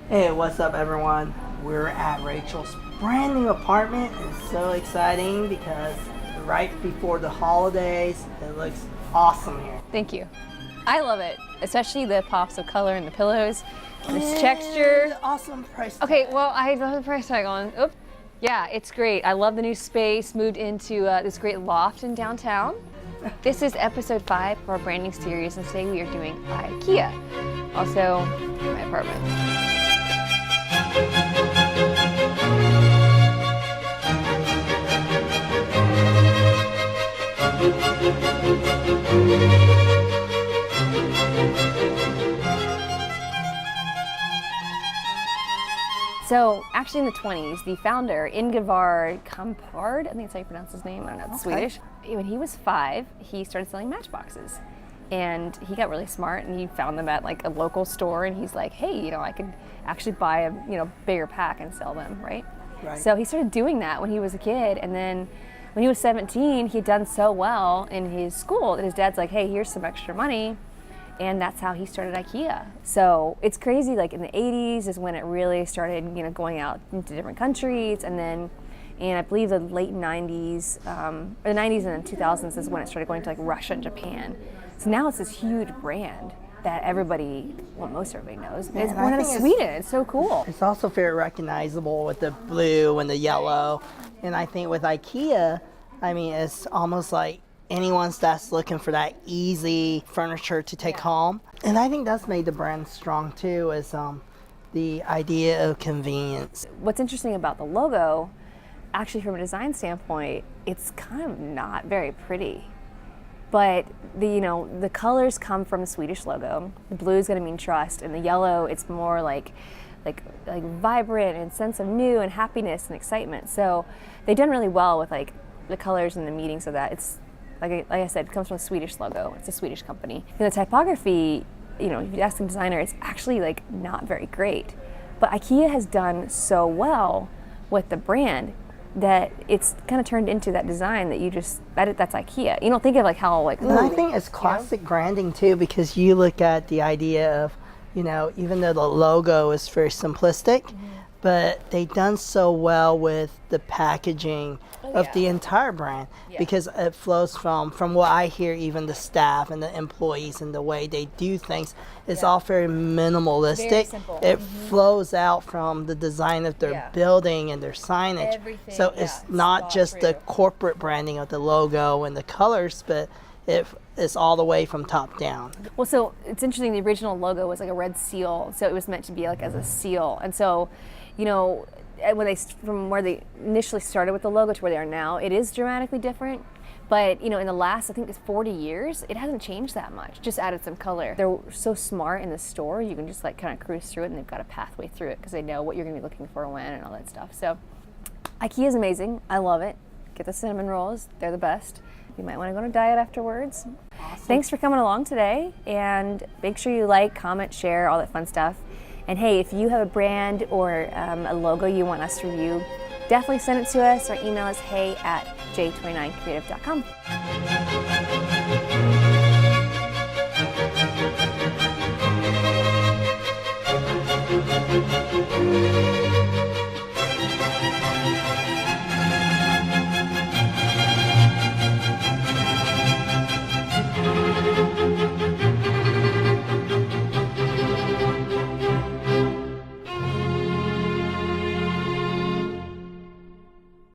Hey, what's up, everyone? We're at Rachel's brand new apartment. It's so exciting because right before the holidays, it looks awesome here. Thank you. I love it, especially the pops of color in the pillows, this texture. Awesome price tag. Okay, well, I don't have the price tag on. Oops. Yeah, it's great. I love the new space. Moved into this great loft in downtown. This is episode 5 of our branding series, and today we are doing Ikea. Also, my apartment. So, actually in the 20s, the founder, Ingvar Kamprad, I think that's how you pronounce his name, I don't know, it's Swedish. When he was 5, he started selling matchboxes. And he got really smart and he found them at like a local store and he's like, hey, I could actually buy a bigger pack and sell them, right? So he started doing that when he was a kid, and then when he was 17, he had done so well in his school that his dad's like, hey, here's some extra money. And that's how he started Ikea. So it's crazy, like in the 80s is when it really started, going out into different countries, and then I believe the late 90s, or the 90s and the 2000s is when it started going to like Russia and Japan. So now it's this huge brand that everybody, well, most everybody knows. It's born out of Sweden. It's so cool. It's also very recognizable with the blue and the yellow. And I think with Ikea, it's almost like anyone that's looking for that easy furniture to take home. And I think that's made the brand strong too, is the idea of convenience. What's interesting about the logo, actually from a design standpoint, it's kind of not very pretty. But the colors come from the Swedish logo. The blue is going to mean trust, and the yellow, it's more like vibrant and sense of new and happiness and excitement. So they've done really well with like the colors and the meanings of that. It's like I said, it comes from a Swedish logo. It's a Swedish company. And the typography, if you ask the designer, it's actually like not very great. But Ikea has done so well with the brand that it's kind of turned into that design that that's Ikea. You don't think of like how like. And I think it's classic branding too, because you look at the idea of, even though the logo is very simplistic, but they've done so well with the packaging of the entire brand, because it flows from what I hear, even the staff and the employees and the way they do things, it's all very minimalistic. Very simple. It flows out from the design of their building and their signage. Everything, so it's not just the corporate branding of the logo and the colors, but it's all the way from top down. Well, so it's interesting, the original logo was like a red seal, so it was meant to be like as a seal. And so, from where they initially started with the logo to where they are now, it is dramatically different. But in the last, I think it's 40 years, it hasn't changed that much. Just added some color. They're so smart in the store. You can just like kind of cruise through it, and they've got a pathway through it because they know what you're going to be looking for when and all that stuff. So Ikea is amazing. I love it. Get the cinnamon rolls. They're the best. You might want to go on a diet afterwards. Awesome. Thanks for coming along today, and make sure you like, comment, share, all that fun stuff. And hey, if you have a brand or a logo you want us to review, definitely send it to us. Our email is hey@j29creative.com.